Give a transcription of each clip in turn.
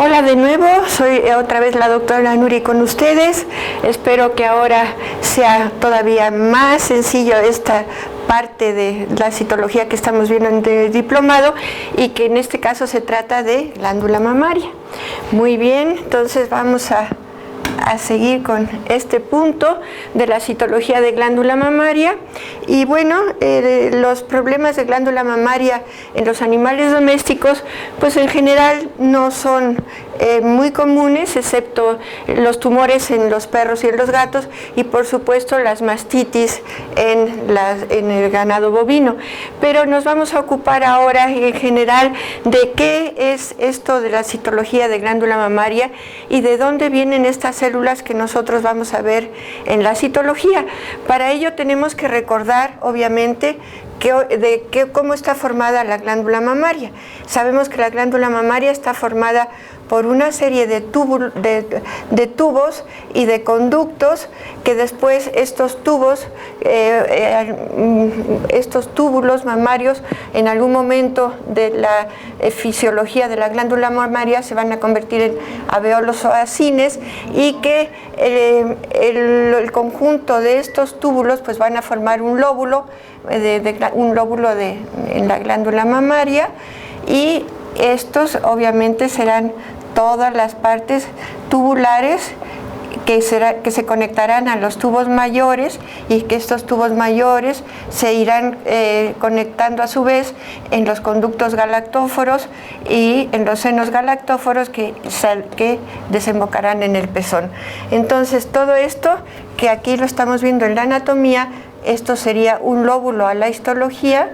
Hola de nuevo, soy otra vez la doctora Nuri con ustedes. Espero que ahora sea todavía más sencillo esta parte de la citología que estamos viendo en el diplomado y que en este caso se trata de glándula mamaria. Muy bien, entonces vamos a seguir con este punto de la citología de glándula mamaria. Y bueno, los problemas de glándula mamaria en los animales domésticos pues en general no son muy comunes, excepto los tumores en los perros y en los gatos y por supuesto las mastitis en el ganado bovino. Pero nos vamos a ocupar ahora en general de qué es esto de la citología de glándula mamaria y de dónde vienen estas células que nosotros vamos a ver en la citología. Para ello tenemos que recordar, obviamente, cómo está formada la glándula mamaria. Sabemos que la glándula mamaria está formada por una serie de tubos y de conductos que después estos túbulos mamarios en algún momento de la fisiología de la glándula mamaria se van a convertir en alvéolos o acines y que el conjunto de estos túbulos pues van a formar un lóbulo en la glándula mamaria y estos obviamente serán todas las partes tubulares que se conectarán a los tubos mayores y que estos tubos mayores se irán conectando a su vez en los conductos galactóforos y en los senos galactóforos que desembocarán en el pezón. Entonces todo esto que aquí lo estamos viendo en la anatomía, esto sería un lóbulo a la histología,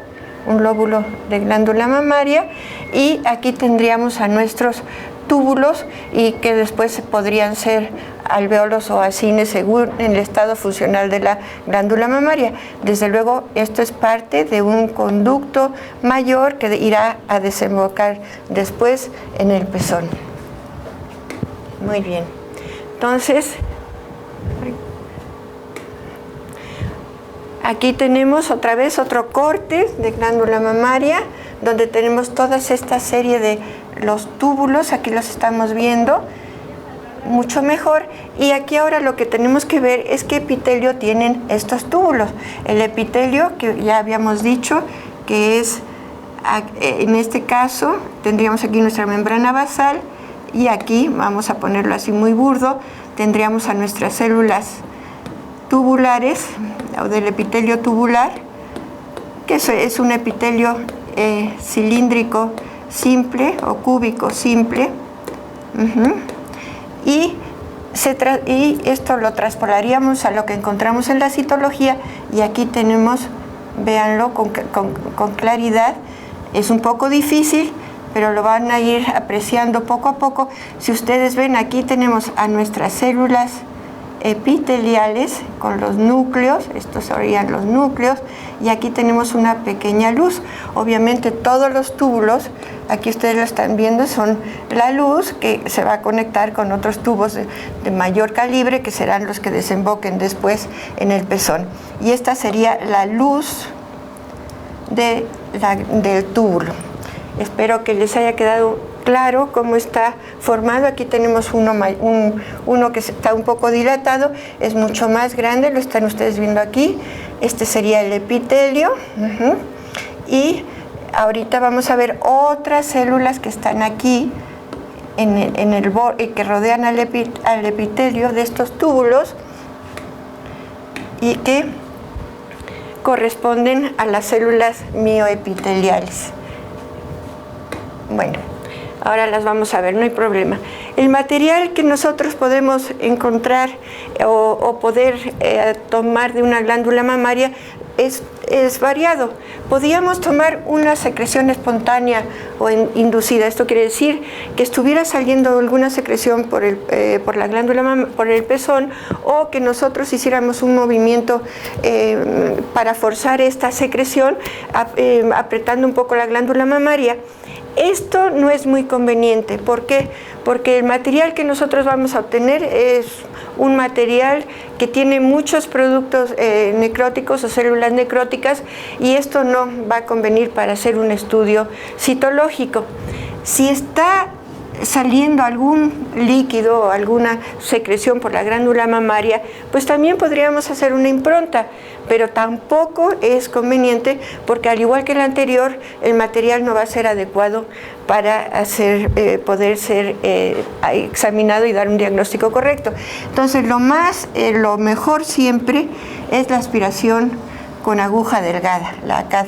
un lóbulo de glándula mamaria, y aquí tendríamos a nuestros túbulos y que después podrían ser alvéolos o acines según el estado funcional de la glándula mamaria. Desde luego esto es parte de un conducto mayor que irá a desembocar después en el pezón. Muy bien, entonces aquí tenemos otra vez otro corte de glándula mamaria donde tenemos toda esta serie de los túbulos, aquí los estamos viendo mucho mejor, y aquí ahora lo que tenemos que ver es qué epitelio tienen estos túbulos. El epitelio que ya habíamos dicho que es, en este caso tendríamos aquí nuestra membrana basal y aquí, vamos a ponerlo así muy burdo, tendríamos a nuestras células tubulares o del epitelio tubular, que es un epitelio cilíndrico simple o cúbico simple, y esto lo traspolaríamos a lo que encontramos en la citología y aquí tenemos, véanlo con claridad, es un poco difícil pero lo van a ir apreciando poco a poco. Si ustedes ven, aquí tenemos a nuestras células epiteliales con los núcleos, estos serían los núcleos, y aquí tenemos una pequeña luz. Obviamente todos los túbulos, aquí ustedes lo están viendo, son la luz que se va a conectar con otros tubos de mayor calibre que serán los que desemboquen después en el pezón. Y esta sería la luz del túbulo. Espero que les haya quedado claro cómo está formado. Aquí tenemos uno que está un poco dilatado, es mucho más grande, lo están ustedes viendo aquí. Este sería el epitelio. Y ahorita vamos a ver otras células que están aquí en el borde que rodean al epitelio de estos túbulos y que corresponden a las células mioepiteliales. Bueno, ahora las vamos a ver, no hay problema. El material que nosotros podemos encontrar o poder tomar de una glándula mamaria es variado. Podíamos tomar una secreción espontánea o inducida. Esto quiere decir que estuviera saliendo alguna secreción por la glándula, por el pezón, o que nosotros hiciéramos un movimiento para forzar esta secreción, apretando un poco la glándula mamaria. Esto no es muy conveniente. ¿Por qué? Porque el material que nosotros vamos a obtener es un material que tiene muchos productos necróticos o células necróticas y esto no va a convenir para hacer un estudio citológico. Si está saliendo algún líquido o alguna secreción por la glándula mamaria, pues también podríamos hacer una impronta, pero tampoco es conveniente porque al igual que el anterior, el material no va a ser adecuado para poder ser examinado y dar un diagnóstico correcto. Entonces, lo mejor siempre es la aspiración con aguja delgada, la ACAD.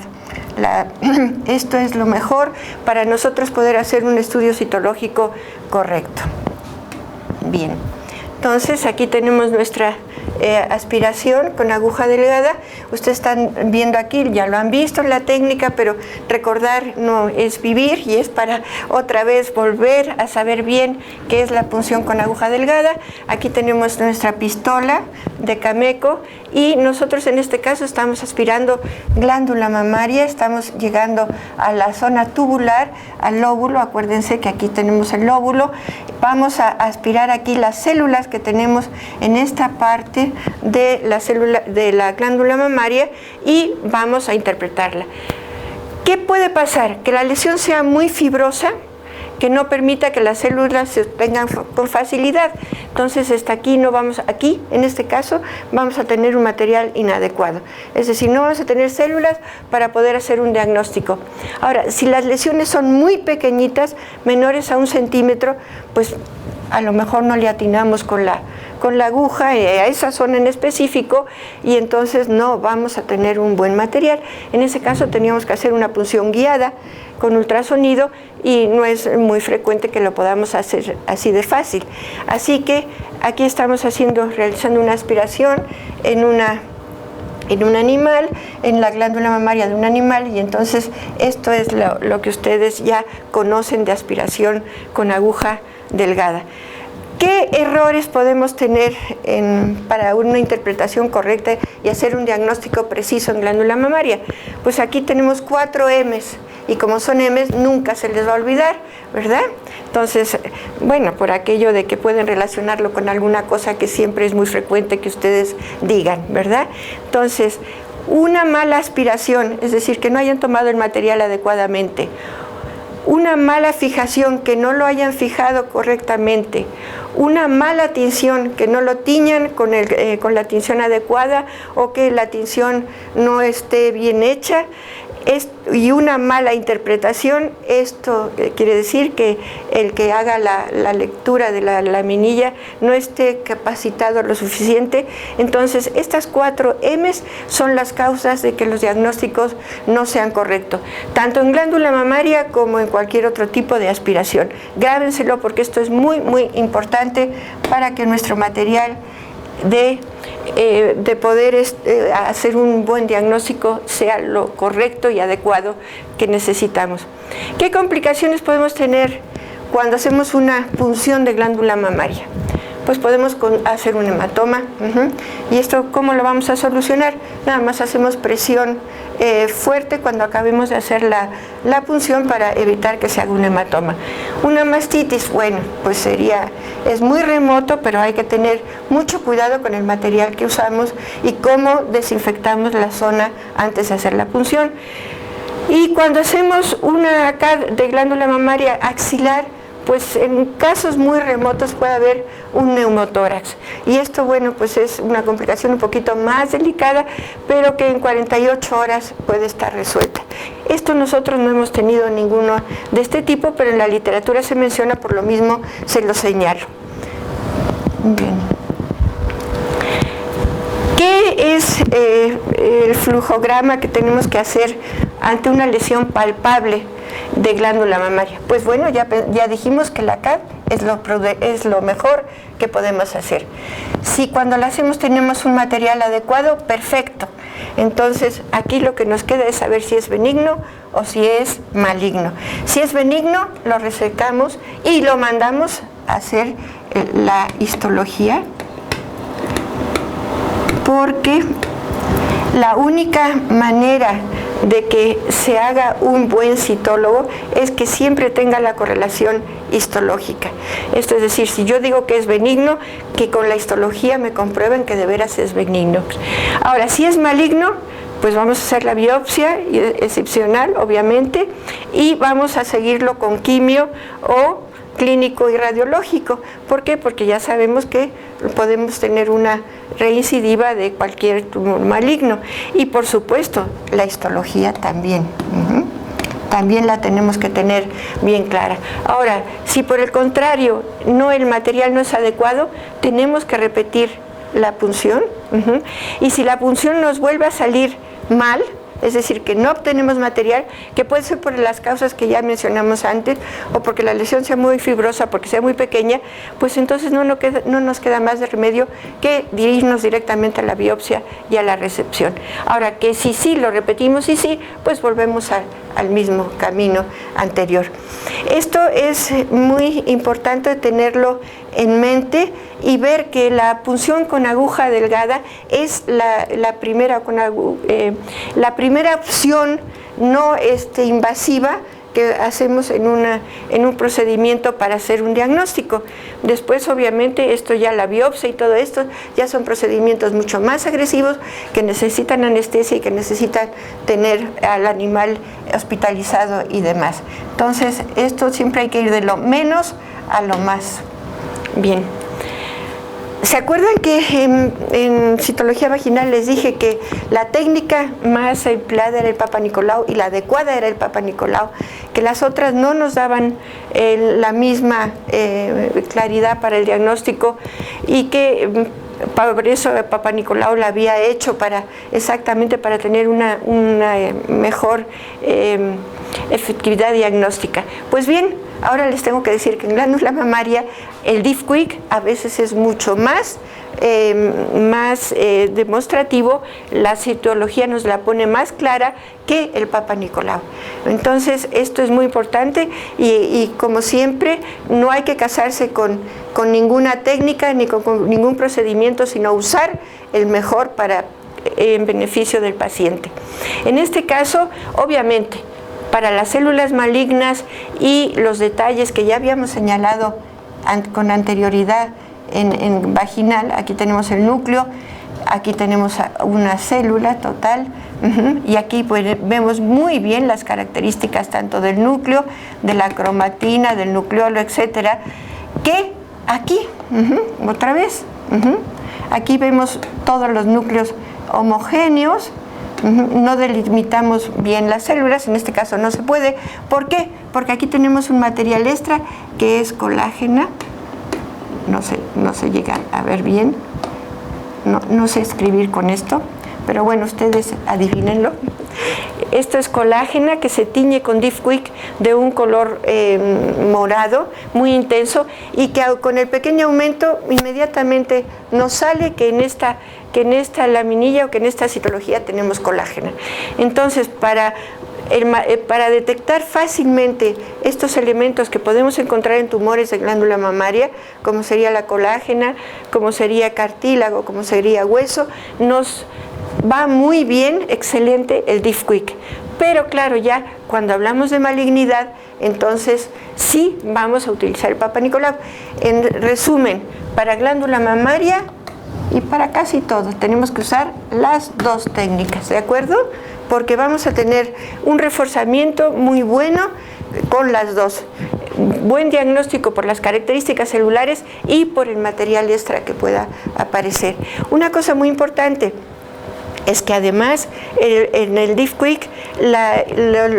Esto es lo mejor para nosotros poder hacer un estudio citológico correcto. Bien, entonces aquí tenemos nuestra aspiración con aguja delgada. Ustedes están viendo aquí, ya lo han visto en la técnica, pero recordar no es vivir y es para otra vez volver a saber bien qué es la punción con aguja delgada. Aquí tenemos nuestra pistola de Cameco y nosotros en este caso estamos aspirando glándula mamaria, estamos llegando a la zona tubular, al lóbulo. Acuérdense que aquí tenemos el lóbulo. Vamos a aspirar aquí las células que tenemos en esta parte de la glándula mamaria y vamos a interpretarla. ¿Qué puede pasar? Que la lesión sea muy fibrosa, que no permita que las células se tengan con facilidad. Entonces, aquí, en este caso, vamos a tener un material inadecuado. Es decir, no vamos a tener células para poder hacer un diagnóstico. Ahora, si las lesiones son muy pequeñitas, menores a 1 centímetro, pues a lo mejor no le atinamos con la aguja a esa zona en específico y entonces no vamos a tener un buen material. En ese caso teníamos que hacer una punción guiada con ultrasonido y no es muy frecuente que lo podamos hacer así de fácil. Así que aquí estamos realizando una aspiración en un animal, en la glándula mamaria de un animal, y entonces esto es lo que ustedes ya conocen de aspiración con aguja delgada. ¿Qué errores podemos tener para una interpretación correcta y hacer un diagnóstico preciso en glándula mamaria? Pues aquí tenemos 4 M's y como son M's nunca se les va a olvidar, ¿verdad? Entonces, bueno, por aquello de que pueden relacionarlo con alguna cosa que siempre es muy frecuente que ustedes digan, ¿verdad? Entonces, una mala aspiración, es decir, que no hayan tomado el material adecuadamente, una mala fijación, que no lo hayan fijado correctamente, una mala tinción, que no lo tiñan con la tinción adecuada o que la tinción no esté bien hecha, y una mala interpretación. Esto quiere decir que el que haga la lectura de la laminilla no esté capacitado lo suficiente. Entonces, estas 4 M's son las causas de que los diagnósticos no sean correctos, tanto en glándula mamaria como en cualquier otro tipo de aspiración. Grábenselo porque esto es muy, muy importante para que nuestro material de poder hacer un buen diagnóstico sea lo correcto y adecuado que necesitamos. ¿Qué complicaciones podemos tener cuando hacemos una punción de glándula mamaria? Pues podemos hacer un hematoma. ¿Y esto cómo lo vamos a solucionar? Nada más hacemos presión fuerte cuando acabemos de hacer la punción para evitar que se haga un hematoma. Una mastitis, bueno, pues es muy remoto, pero hay que tener mucho cuidado con el material que usamos y cómo desinfectamos la zona antes de hacer la punción. Y cuando hacemos una ACAD de glándula mamaria axilar, pues en casos muy remotos puede haber un neumotórax. Y esto, bueno, pues es una complicación un poquito más delicada, pero que en 48 horas puede estar resuelta. Esto nosotros no hemos tenido ninguno de este tipo, pero en la literatura se menciona, por lo mismo se lo señalo. Bien. ¿Qué es el flujograma que tenemos que hacer ante una lesión palpable de glándula mamaria? Pues bueno, ya dijimos que la CAD es lo mejor que podemos hacer. Si cuando la hacemos tenemos un material adecuado, perfecto. Entonces aquí lo que nos queda es saber si es benigno o si es maligno. Si es benigno, lo resecamos y lo mandamos a hacer la histología, porque la única manera de que se haga un buen citólogo es que siempre tenga la correlación histológica. Esto es decir, si yo digo que es benigno, que con la histología me comprueben que de veras es benigno. Ahora, si es maligno, pues vamos a hacer la biopsia excepcional, obviamente, y vamos a seguirlo con quimio o clínico y radiológico. ¿Por qué? Porque ya sabemos que podemos tener una reincidiva de cualquier tumor maligno. Y por supuesto, la histología también. También la tenemos que tener bien clara. Ahora, si por el contrario el material no es adecuado, tenemos que repetir la punción. Y si la punción nos vuelve a salir mal, es decir, que no obtenemos material, que puede ser por las causas que ya mencionamos antes, o porque la lesión sea muy fibrosa, porque sea muy pequeña, pues entonces no nos queda más de remedio que dirigirnos directamente a la biopsia y a la recepción. Ahora, que si sí lo repetimos y sí, pues volvemos al mismo camino anterior. Esto es muy importante tenerlo en mente y ver que la punción con aguja delgada es la primera opción no invasiva que hacemos en un procedimiento para hacer un diagnóstico. Después, obviamente, esto ya la biopsia y todo esto ya son procedimientos mucho más agresivos que necesitan anestesia y que necesitan tener al animal hospitalizado y demás. Entonces, esto siempre hay que ir de lo menos a lo más. Bien. ¿Se acuerdan que en citología vaginal les dije que la técnica más empleada era el Papa Nicolau y la adecuada era el Papa Nicolau, que las otras no nos daban la misma claridad para el diagnóstico y que por eso el Papa Nicolau la había hecho exactamente para tener una mejor efectividad diagnóstica? Pues bien, ahora les tengo que decir que en glándula mamaria el DIF-QIC a veces es mucho más demostrativo, la citología nos la pone más clara que el Papa Nicolau. Entonces esto es muy importante y como siempre no hay que casarse con ninguna técnica ni con ningún procedimiento, sino usar el mejor en beneficio del paciente. En este caso, obviamente, para las células malignas y los detalles que ya habíamos señalado con anterioridad en vaginal, aquí tenemos el núcleo, aquí tenemos una célula total, y aquí pues vemos muy bien las características tanto del núcleo, de la cromatina, del nucleolo, etcétera, que aquí, otra vez, aquí vemos todos los núcleos homogéneos. No delimitamos bien las células, en este caso no se puede. ¿Por qué? Porque aquí tenemos un material extra que es colágena. No se llega a ver bien. No sé escribir con esto, pero bueno, ustedes adivínenlo. Esto es colágena que se tiñe con DIF-QIC de un color morado muy intenso y que con el pequeño aumento inmediatamente nos sale que en esta laminilla o que en esta citología tenemos colágena. Entonces, para detectar fácilmente estos elementos que podemos encontrar en tumores de glándula mamaria, como sería la colágena, como sería cartílago, como sería hueso, nos va muy bien, excelente el DIF-QIC. Pero claro, ya cuando hablamos de malignidad, entonces sí vamos a utilizar el Papa Nicolau. En resumen, para glándula mamaria y para casi todo tenemos que usar las dos técnicas, ¿de acuerdo? Porque vamos a tener un reforzamiento muy bueno con las dos. Buen diagnóstico por las características celulares y por el material extra que pueda aparecer. Una cosa muy importante es que además en el DIF-QIC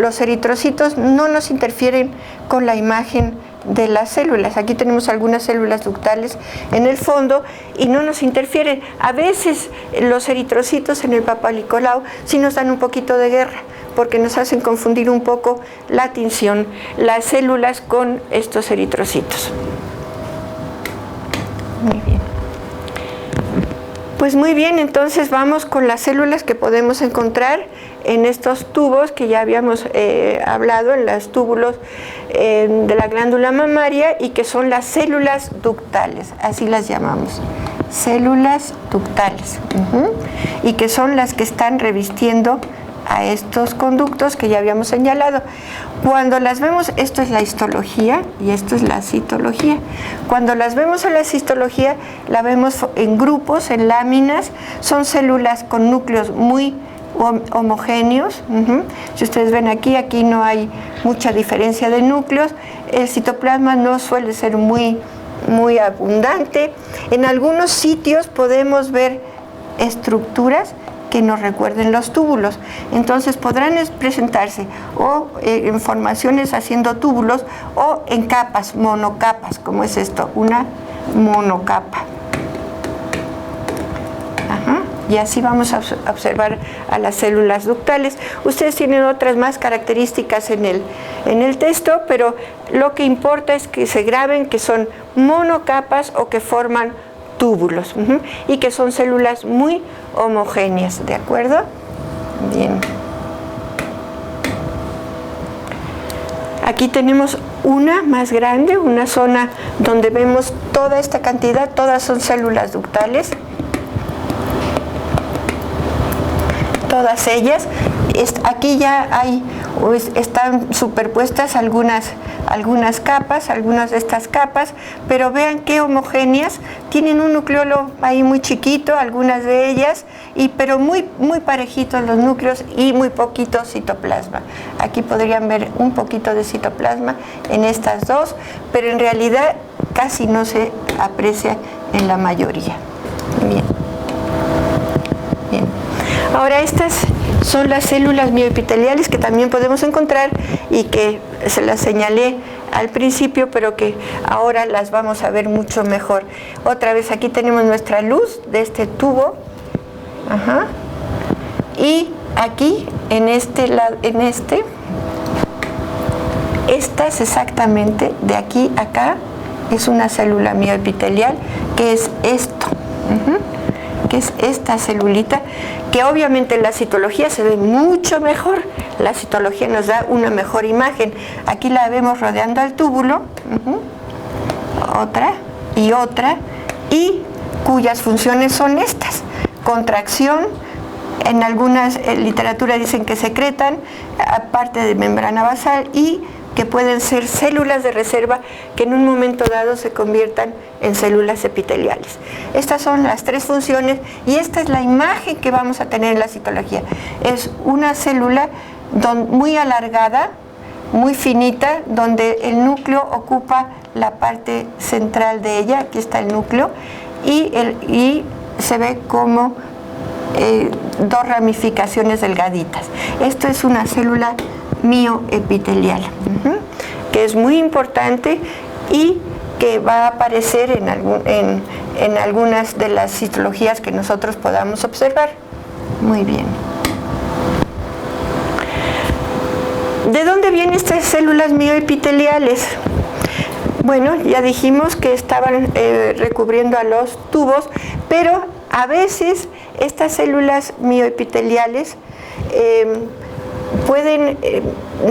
los eritrocitos no nos interfieren con la imagen de las células. Aquí tenemos algunas células ductales en el fondo y no nos interfieren. A veces los eritrocitos en el Papa Nicolau sí nos dan un poquito de guerra porque nos hacen confundir un poco la tinción, las células con estos eritrocitos. Muy bien. Pues muy bien, entonces vamos con las células que podemos encontrar en estos tubos que ya habíamos hablado, en los túbulos de la glándula mamaria y que son las células ductales, así las llamamos, células ductales, y que son las que están revistiendo a estos conductos que ya habíamos señalado. Cuando las vemos, esto es la histología y esto es la citología. Cuando las vemos en la histología, la vemos en grupos, en láminas, son células con núcleos muy homogéneos. Si ustedes ven aquí no hay mucha diferencia de núcleos, el citoplasma no suele ser muy abundante. En algunos sitios podemos ver estructuras que nos recuerden los túbulos. Entonces podrán presentarse o en formaciones haciendo túbulos o en capas, monocapas, como es esto, una monocapa. Ajá. Y así vamos a observar a las células ductales. Ustedes tienen otras más características en el texto, pero lo que importa es que se graben que son monocapas o que forman túbulos, y que son células muy homogéneas, ¿de acuerdo? Bien. Aquí tenemos una más grande, una zona donde vemos toda esta cantidad, todas son células ductales. Todas ellas. Aquí ya están superpuestas algunas capas, algunas de estas capas, pero vean qué homogéneas, tienen un nucleolo ahí muy chiquito, algunas de ellas, pero muy parejitos los núcleos y muy poquito citoplasma. Aquí podrían ver un poquito de citoplasma en estas dos, pero en realidad casi no se aprecia en la mayoría. Bien. Bien. Ahora estas son las células mioepiteliales que también podemos encontrar y que se las señalé al principio, pero que ahora las vamos a ver mucho mejor. Otra vez aquí tenemos nuestra luz de este tubo. Ajá. Y aquí en este lado, estas exactamente de aquí a acá es una célula mioepitelial que es esto. Que es esta celulita, que obviamente en la citología se ve mucho mejor. La citología nos da una mejor imagen. Aquí la vemos rodeando al túbulo, otra, y cuyas funciones son estas: contracción, en algunas literaturas dicen que secretan, aparte de membrana basal, y que pueden ser células de reserva que en un momento dado se conviertan en células epiteliales. Estas son las tres funciones y esta es la imagen que vamos a tener en la citología. Es una célula muy alargada, muy finita, donde el núcleo ocupa la parte central de ella. Aquí está el núcleo y se ve como dos ramificaciones delgaditas. Esto es una célula mioepitelial, que es muy importante y que va a aparecer en algunas de las citologías que nosotros podamos observar. Muy bien. ¿De dónde vienen estas células mioepiteliales? Bueno, ya dijimos que estaban recubriendo a los tubos, pero a veces estas células mioepiteliales pueden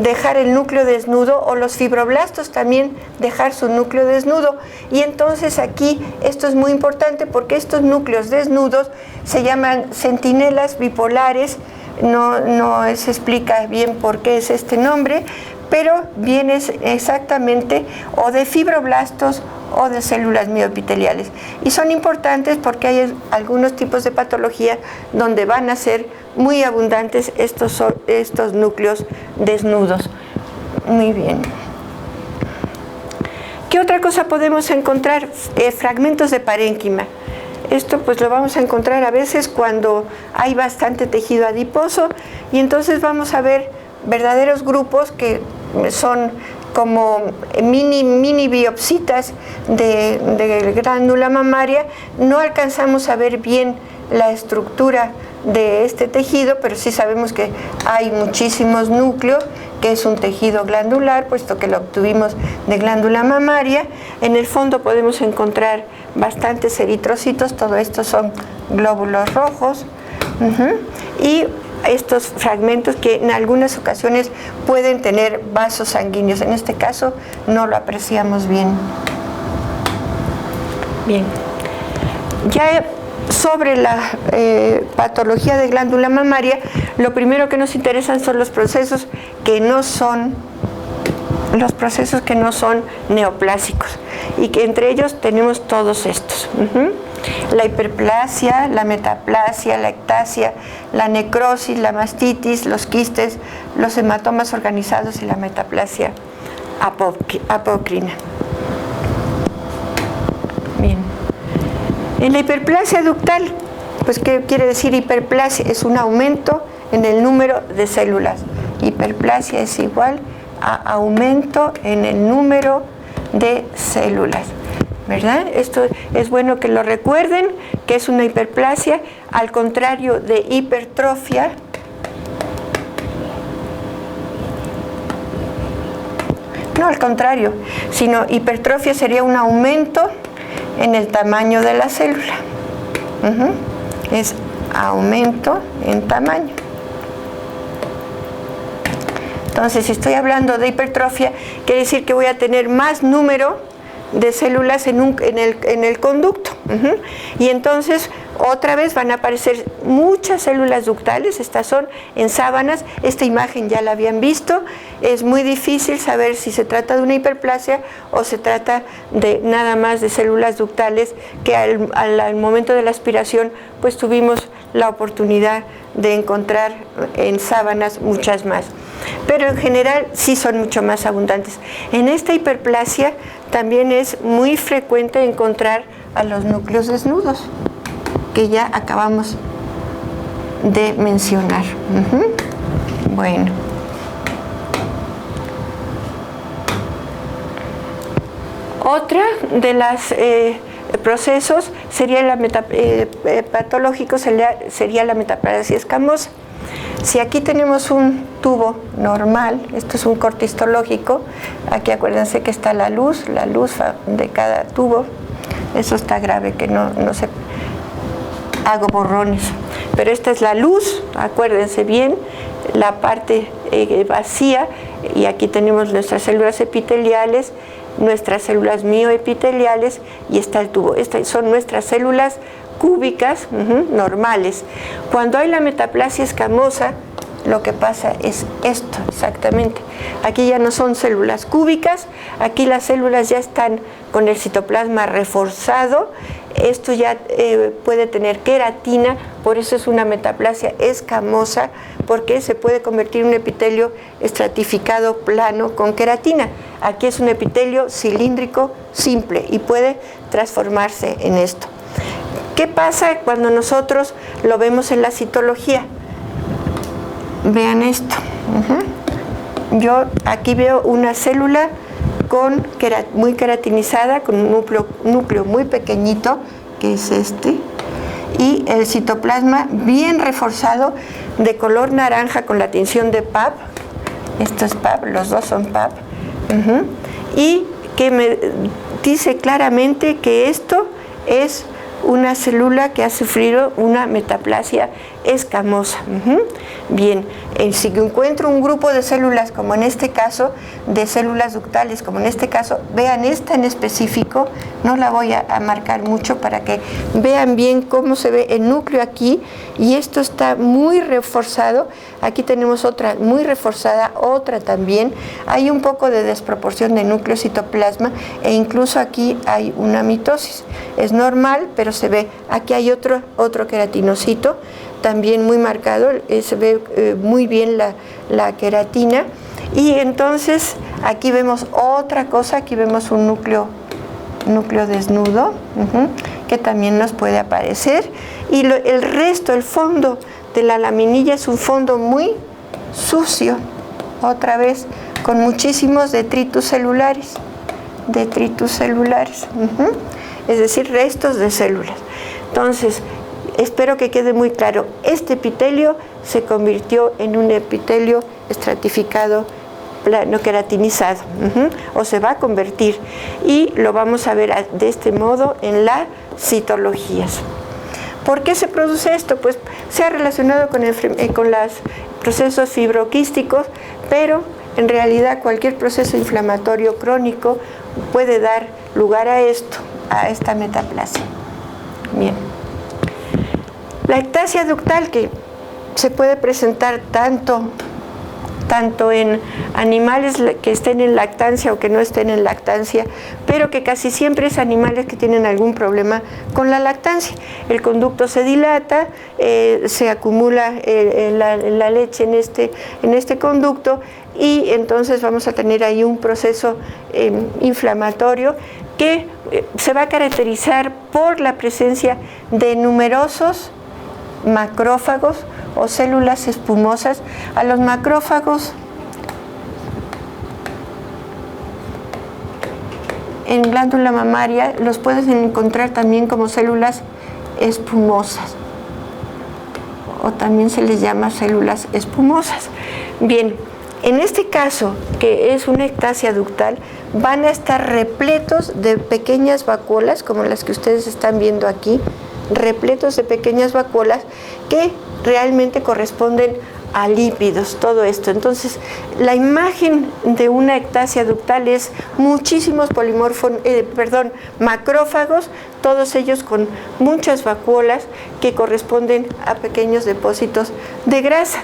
dejar el núcleo desnudo, o los fibroblastos también dejar su núcleo desnudo, y entonces aquí esto es muy importante porque estos núcleos desnudos se llaman centinelas bipolares. No se explica bien por qué es este nombre, pero viene exactamente o de fibroblastos o de células mioepiteliales, y son importantes porque hay algunos tipos de patología donde van a ser muy abundantes estos núcleos desnudos. Muy bien. ¿Qué otra cosa podemos encontrar? Fragmentos de parénquima. Esto pues lo vamos a encontrar a veces cuando hay bastante tejido adiposo, y entonces vamos a ver verdaderos grupos que son como mini biopsitas de glándula mamaria. No alcanzamos a ver bien la estructura de este tejido, pero sí sabemos que hay muchísimos núcleos, que es un tejido glandular, puesto que lo obtuvimos de glándula mamaria. En el fondo podemos encontrar bastantes eritrocitos, todo esto son glóbulos rojos, y estos fragmentos que en algunas ocasiones pueden tener vasos sanguíneos. En este caso no lo apreciamos bien. Bien. Ya sobre la patología de glándula mamaria, lo primero que nos interesan son los procesos que no son neoplásicos, y que entre ellos tenemos todos estos. La hiperplasia, la metaplasia, la ectasia, la necrosis, la mastitis, los quistes, los hematomas organizados y la metaplasia apócrina. Bien. En la hiperplasia ductal, pues ¿qué quiere decir hiperplasia? Es un aumento en el número de células. Hiperplasia es igual a aumento en el número de células, ¿verdad? Esto es bueno que lo recuerden, que es una hiperplasia, al contrario de hipertrofia. No, al contrario, sino hipertrofia sería un aumento en el tamaño de la célula. Es aumento en tamaño. Entonces, si estoy hablando de hipertrofia, quiere decir que voy a tener más número de células en el conducto. Y entonces, otra vez van a aparecer muchas células ductales. Estas son en sábanas. Esta imagen ya la habían visto. Es muy difícil saber si se trata de una hiperplasia o se trata de nada más de células ductales que al momento de la aspiración pues tuvimos la oportunidad de encontrar en sábanas muchas más. Pero en general sí son mucho más abundantes. En esta hiperplasia también es muy frecuente encontrar a los núcleos desnudos, que ya acabamos de mencionar. Bueno. Otra de las procesos sería patológico sería la metaplasia escamosa. Si aquí tenemos un tubo normal, esto es un corte histológico, aquí acuérdense que está la luz de cada tubo. Eso está grave, que no se hago borrones. Pero esta es la luz, acuérdense bien, la parte vacía, y aquí tenemos nuestras células epiteliales, nuestras células mioepiteliales, y está el tubo. Estas son nuestras células cúbicas normales. Cuando hay la metaplasia escamosa, lo que pasa es esto exactamente. Aquí ya no son células cúbicas, aquí las células ya están con el citoplasma reforzado. Esto ya puede tener queratina, por eso es una metaplasia escamosa, porque se puede convertir en un epitelio estratificado plano con queratina. Aquí es un epitelio cilíndrico simple y puede transformarse en esto. ¿Qué pasa cuando nosotros lo vemos en la citología? Vean esto. Yo aquí veo una célula muy queratinizada, con un núcleo muy pequeñito, que es este, y el citoplasma bien reforzado de color naranja con la tinción de PAP. Esto es PAP, los dos son PAP. Y que me dice claramente que esto es una célula que ha sufrido una metaplasia escamosa. Bien, si encuentro un grupo de células, como en este caso, de células ductales, como en este caso, vean esta en específico, no la voy a marcar mucho para que vean bien cómo se ve el núcleo aquí, y esto está muy reforzado. Aquí tenemos otra muy reforzada, otra también. Hay un poco de desproporción de núcleo citoplasma, e incluso aquí hay una mitosis. Es normal, pero se ve. Aquí hay otro queratinocito, también muy marcado, se ve muy bien la queratina. Y entonces aquí vemos otra cosa, aquí vemos un núcleo desnudo, que también nos puede aparecer. Y el resto, el fondo de la laminilla es un fondo muy sucio, otra vez, con muchísimos detritus celulares, es decir, restos de células. Entonces, espero que quede muy claro, este epitelio se convirtió en un epitelio estratificado plano queratinizado, o se va a convertir, y lo vamos a ver de este modo en las citologías. ¿Por qué se produce esto? Pues se ha relacionado con los procesos fibroquísticos, pero en realidad cualquier proceso inflamatorio crónico puede dar lugar a esta metaplasia. Bien. La ectasia ductal, que se puede presentar tanto en animales que estén en lactancia o que no estén en lactancia, pero que casi siempre es animales que tienen algún problema con la lactancia. El conducto se dilata, se acumula la leche en este conducto, y entonces vamos a tener ahí un proceso inflamatorio que se va a caracterizar por la presencia de numerosos macrófagos o células espumosas. A los macrófagos en glándula mamaria los puedes encontrar también como células espumosas, o también se les llama células espumosas. Bien, en este caso, que es una ectasia ductal, van a estar repletos de pequeñas vacuolas, como las que ustedes están viendo aquí, repletos de pequeñas vacuolas que realmente corresponden a lípidos, todo esto. Entonces, la imagen de una ectasia ductal es muchísimos macrófagos, todos ellos con muchas vacuolas que corresponden a pequeños depósitos de grasa.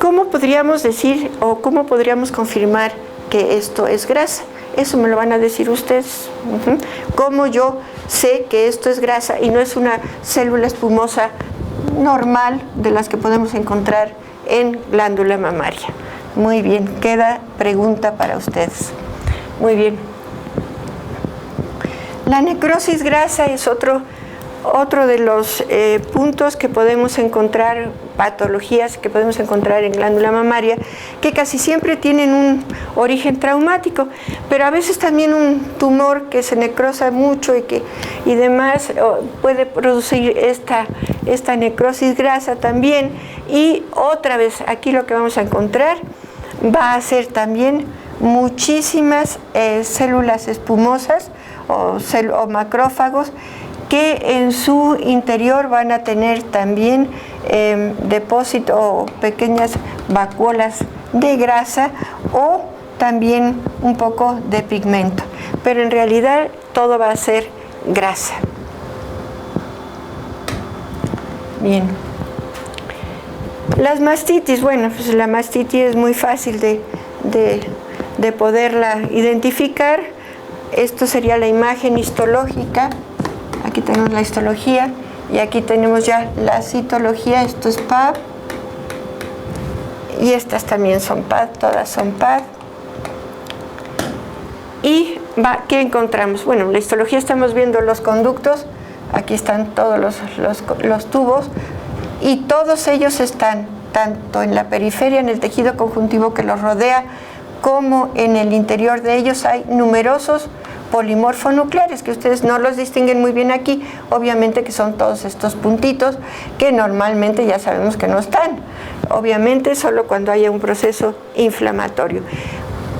¿Cómo podríamos decir o cómo podríamos confirmar que esto es grasa? Eso me lo van a decir ustedes. ¿Cómo yo sé que esto es grasa y no es una célula espumosa normal de las que podemos encontrar en glándula mamaria? Muy bien, queda pregunta para ustedes. Muy bien. La necrosis grasa es otro de los puntos que podemos encontrar, patologías que podemos encontrar en glándula mamaria, que casi siempre tienen un origen traumático, pero a veces también un tumor que se necrosa mucho y demás puede producir esta necrosis grasa también. Y otra vez aquí lo que vamos a encontrar va a ser también muchísimas células espumosas o macrófagos que en su interior van a tener también depósito o pequeñas vacuolas de grasa o también un poco de pigmento, pero en realidad todo va a ser grasa. Bien. Las mastitis, bueno, pues la mastitis es muy fácil de poderla identificar. Esto sería la imagen histológica. Aquí tenemos la histología y aquí tenemos ya la citología. Esto es PAD y estas también son PAD, todas son PAD. Y ¿qué encontramos? Bueno, en la histología estamos viendo los conductos, aquí están todos los tubos y todos ellos están tanto en la periferia, en el tejido conjuntivo que los rodea, como en el interior de ellos hay numerosos polimorfonucleares, que ustedes no los distinguen muy bien aquí, obviamente que son todos estos puntitos que normalmente ya sabemos que no están, obviamente solo cuando haya un proceso inflamatorio.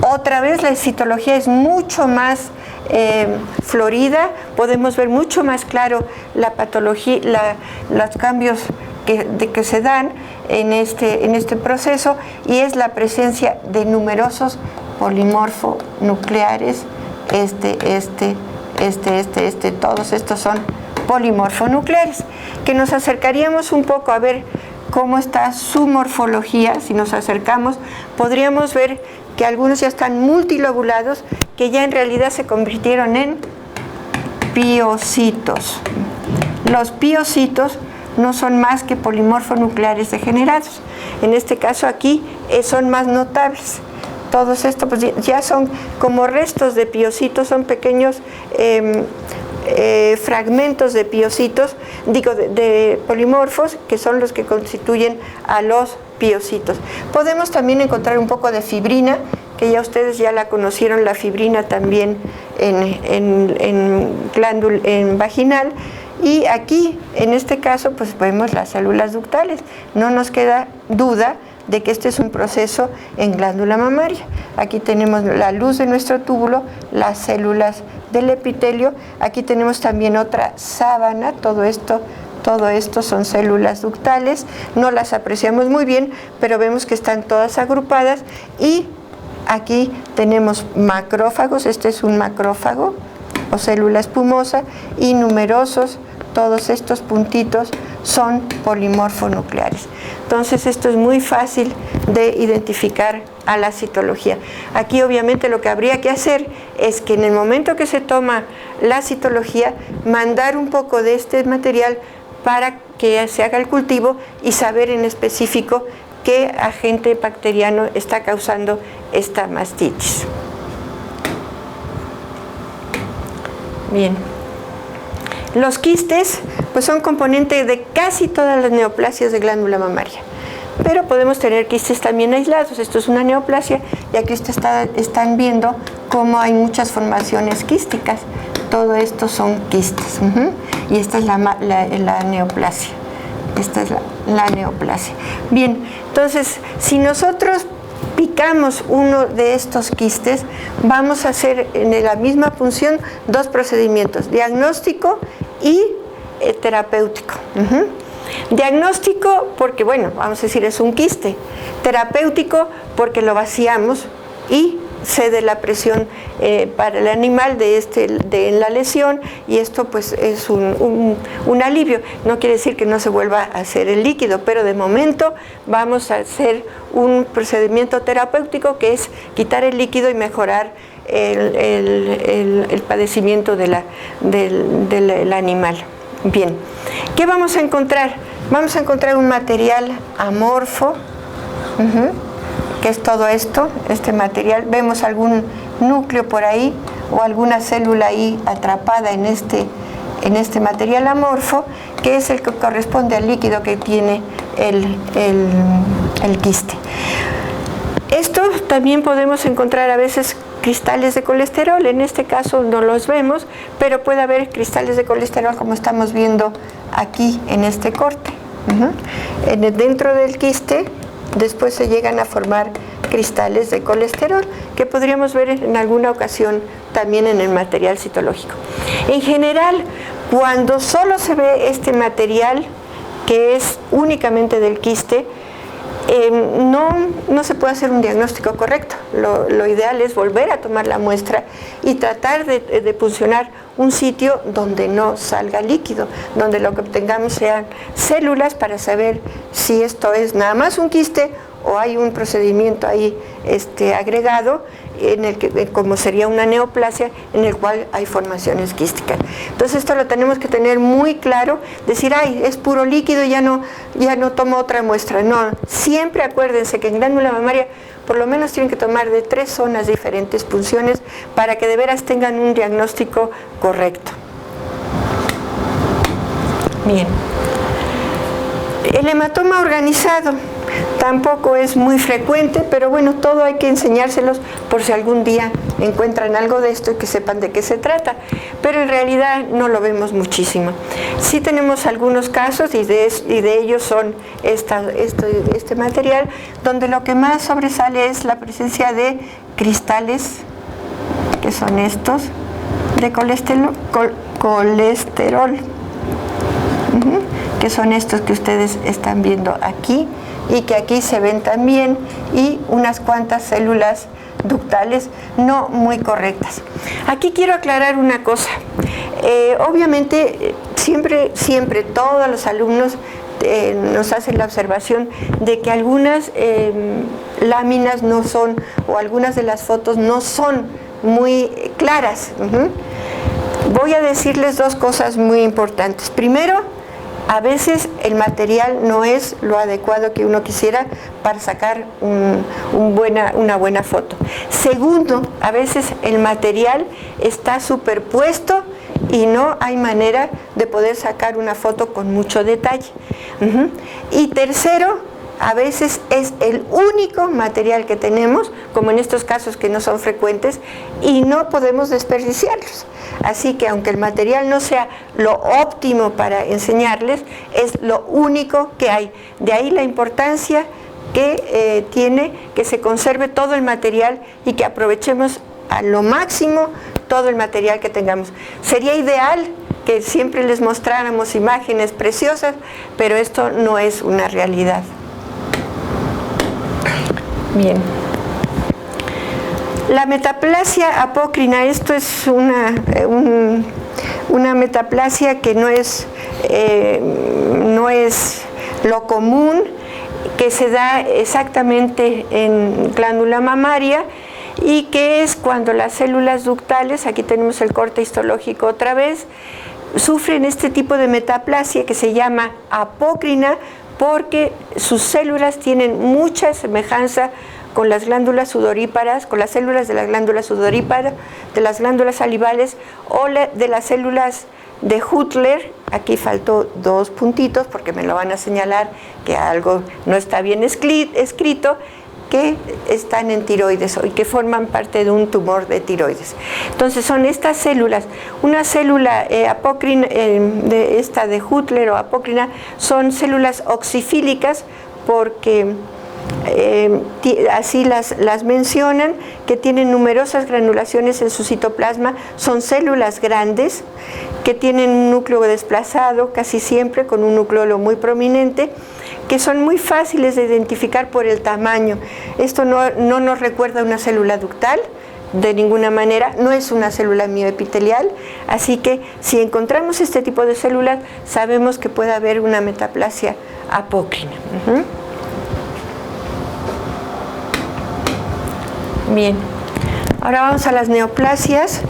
Otra vez la citología es mucho más florida, podemos ver mucho más claro la patología, los cambios que se dan en este proceso, y es la presencia de numerosos polimorfonucleares. Todos estos son polimorfonucleares, que nos acercaríamos un poco a ver cómo está su morfología. Si nos acercamos, podríamos ver que algunos ya están multilobulados, que ya en realidad se convirtieron en piocitos. Los piocitos no son más que polimorfonucleares degenerados. En este caso aquí son más notables. Todos estos pues, ya son como restos de piocitos, son pequeños fragmentos de piocitos, de polimorfos, que son los que constituyen a los piocitos. Podemos también encontrar un poco de fibrina, que ya ustedes ya la conocieron, la fibrina también en vaginal. Y aquí, en este caso, pues vemos las células ductales. No nos queda duda de que este es un proceso en glándula mamaria. Aquí tenemos la luz de nuestro túbulo, las células del epitelio. Aquí tenemos también otra sábana. Todo esto son células ductales. No las apreciamos muy bien, pero vemos que están todas agrupadas. Y aquí tenemos macrófagos. Este es un macrófago o célula espumosa, y numerosos, todos estos puntitos son polimorfonucleares. Entonces esto es muy fácil de identificar a la citología. Aquí obviamente lo que habría que hacer es que en el momento que se toma la citología, mandar un poco de este material para que se haga el cultivo y saber en específico qué agente bacteriano está causando esta mastitis. Bien. Los quistes pues son componente de casi todas las neoplasias de glándula mamaria, pero podemos tener quistes también aislados. Esto es una neoplasia y aquí están viendo cómo hay muchas formaciones quísticas. Todo esto son quistes. Y esta es la neoplasia. Esta es la neoplasia. Bien, entonces si nosotros picamos uno de estos quistes, vamos a hacer en la misma función dos procedimientos, diagnóstico y terapéutico. Diagnóstico porque, bueno, vamos a decir es un quiste. Terapéutico porque lo vaciamos y cede la presión para el animal de la lesión, y esto pues es un alivio. No quiere decir que no se vuelva a hacer el líquido, pero de momento vamos a hacer un procedimiento terapéutico que es quitar el líquido y mejorar el padecimiento del animal. Bien, ¿qué vamos a encontrar? Vamos a encontrar un material amorfo, que es todo esto, este material. Vemos algún núcleo por ahí o alguna célula ahí atrapada en este material amorfo, que es el que corresponde al líquido que tiene el quiste. Esto también podemos encontrar a veces cristales de colesterol. En este caso no los vemos, pero puede haber cristales de colesterol como estamos viendo aquí en este corte. Dentro del quiste después se llegan a formar cristales de colesterol que podríamos ver en alguna ocasión también en el material citológico. En general, cuando solo se ve este material que es únicamente del quiste, no se puede hacer un diagnóstico correcto. Lo ideal es volver a tomar la muestra y tratar de puncionar un sitio donde no salga líquido, donde lo que obtengamos sean células para saber si esto es nada más un quiste o hay un procedimiento ahí agregado en el que, como sería una neoplasia, en el cual hay formaciones quísticas. Entonces esto lo tenemos que tener muy claro, decir, ay, es puro líquido, ya no tomo otra muestra. No, siempre acuérdense que en glándula mamaria por lo menos tienen que tomar de 3 zonas diferentes punciones para que de veras tengan un diagnóstico correcto. Bien. El hematoma organizado tampoco es muy frecuente, pero bueno, todo hay que enseñárselos por si algún día encuentran algo de esto y que sepan de qué se trata, pero en realidad no lo vemos muchísimo. Sí tenemos algunos casos y de ellos son este material, donde lo que más sobresale es la presencia de cristales, que son estos, de colesterol, que son estos que ustedes están viendo aquí y que aquí se ven también, y unas cuantas células ductales no muy correctas. Aquí quiero aclarar una cosa. Obviamente siempre todos los alumnos nos hacen la observación de que algunas láminas no son, o algunas de las fotos no son muy claras. Voy a decirles 2 cosas muy importantes. Primero, a veces el material no es lo adecuado que uno quisiera para sacar una buena foto. Segundo, a veces el material está superpuesto y no hay manera de poder sacar una foto con mucho detalle. Y tercero, a veces es el único material que tenemos, como en estos casos que no son frecuentes, y no podemos desperdiciarlos. Así que aunque el material no sea lo óptimo para enseñarles, es lo único que hay. De ahí la importancia que tiene que se conserve todo el material y que aprovechemos a lo máximo todo el material que tengamos. Sería ideal que siempre les mostráramos imágenes preciosas, pero esto no es una realidad. Bien. La metaplasia apócrina, esto es una metaplasia que no es lo común, que se da exactamente en glándula mamaria, y que es cuando las células ductales, aquí tenemos el corte histológico otra vez, sufren este tipo de metaplasia que se llama apócrina, porque sus células tienen mucha semejanza con las glándulas sudoríparas, con las células de las glándulas sudoríparas, de las glándulas salivales o de las células de Hutler. Aquí faltó 2 puntitos porque me lo van a señalar que algo no está bien escrito, que están en tiroides y que forman parte de un tumor de tiroides. Entonces son estas células, una célula apócrina, de esta de Hutler o apócrina, son células oxifílicas porque así las mencionan, que tienen numerosas granulaciones en su citoplasma, son células grandes que tienen un núcleo desplazado casi siempre con un nucleolo muy prominente, que son muy fáciles de identificar por el tamaño. Esto no nos recuerda a una célula ductal de ninguna manera, no es una célula mioepitelial, así que si encontramos este tipo de células sabemos que puede haber una metaplasia apócrina. Bien, ahora vamos a las neoplasias,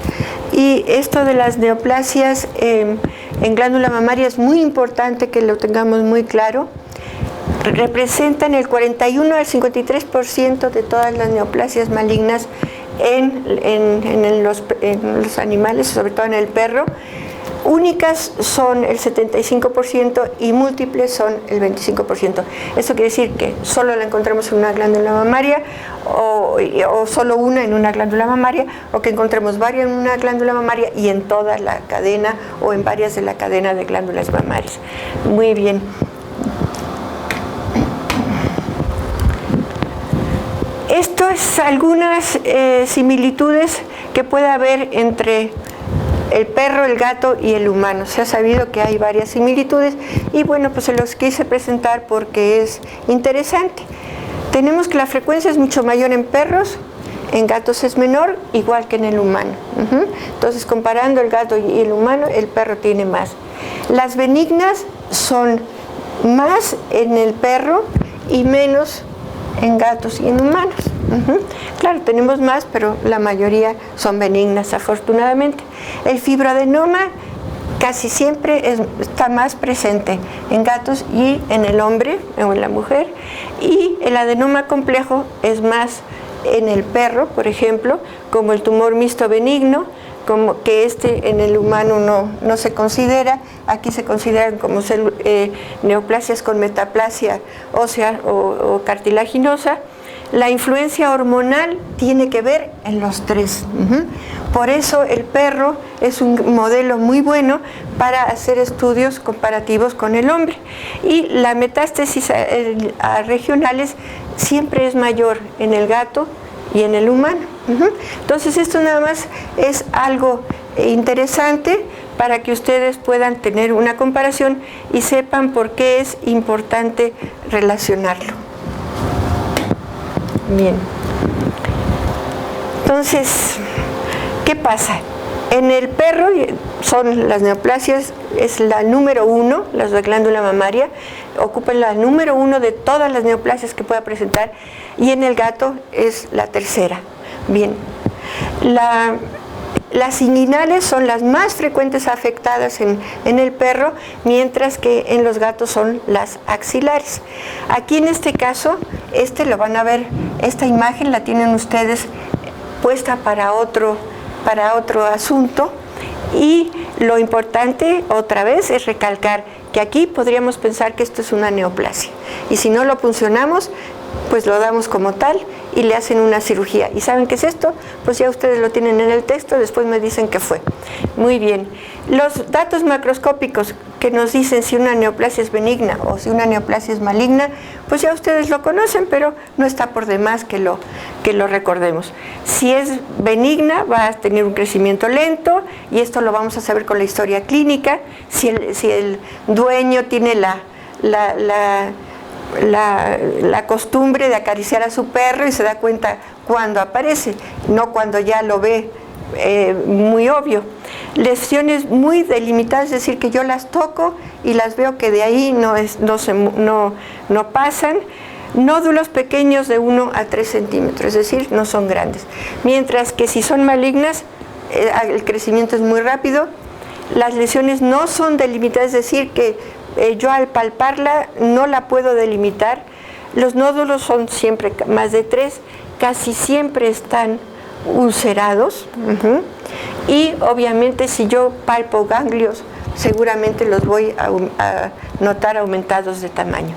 y esto de las neoplasias en glándula mamaria es muy importante que lo tengamos muy claro. Representan el 41 al 53% de todas las neoplasias malignas en los animales, sobre todo en el perro. Únicas son el 75% y múltiples son el 25%. Eso quiere decir que solo la encontramos en una glándula mamaria o solo una en una glándula mamaria, o que encontremos varias en una glándula mamaria y en toda la cadena o en varias de la cadena de glándulas mamarias. Muy bien. Esto es algunas similitudes que puede haber entre el perro, el gato y el humano. Se ha sabido que hay varias similitudes y bueno, pues se los quise presentar porque es interesante. Tenemos que la frecuencia es mucho mayor en perros, en gatos es menor, igual que en el humano. Entonces, comparando el gato y el humano, el perro tiene más. Las benignas son más en el perro y menos en gatos y en humanos. Claro, tenemos más, pero la mayoría son benignas, afortunadamente. El fibroadenoma casi siempre está más presente en gatos y en el hombre o en la mujer, y el adenoma complejo es más en el perro, por ejemplo, como el tumor mixto benigno, como que en el humano no se considera. Aquí se consideran como neoplasias con metaplasia ósea o cartilaginosa. La influencia hormonal tiene que ver en los tres. Por eso el perro es un modelo muy bueno para hacer estudios comparativos con el hombre. Y la metástasis a regionales siempre es mayor en el gato y en el humano. Entonces esto nada más es algo interesante para que ustedes puedan tener una comparación y sepan por qué es importante relacionarlo. Bien. Entonces, ¿qué pasa? En el perro son las neoplasias, es la número 1, las de glándula mamaria, ocupan la número 1 de todas las neoplasias que pueda presentar, y en el gato es la tercera. Bien. Las inguinales son las más frecuentes afectadas en el perro, mientras que en los gatos son las axilares. Aquí en este caso, lo van a ver, esta imagen la tienen ustedes puesta para otro asunto, y lo importante otra vez es recalcar que aquí podríamos pensar que esto es una neoplasia, y si no lo puncionamos, pues lo damos como tal y le hacen una cirugía. ¿Y saben qué es esto? Pues ya ustedes lo tienen en el texto, después me dicen qué fue. Muy bien. Los datos macroscópicos que nos dicen si una neoplasia es benigna o si una neoplasia es maligna, pues ya ustedes lo conocen, pero no está por demás que lo recordemos. Si es benigna, va a tener un crecimiento lento, y esto lo vamos a saber con la historia clínica. Si el dueño tiene la costumbre de acariciar a su perro y se da cuenta cuando aparece, no cuando ya lo ve muy obvio. Lesiones muy delimitadas, es decir, que yo las toco y las veo que de ahí no pasan. Nódulos pequeños de 1 a 3 centímetros, es decir, no son grandes. Mientras que si son malignas, el crecimiento es muy rápido. Las lesiones no son delimitadas, es decir, que yo al palparla no la puedo delimitar. Los nódulos son siempre más de 3, casi siempre están ulcerados. Y obviamente si yo palpo ganglios, seguramente los voy a notar aumentados de tamaño.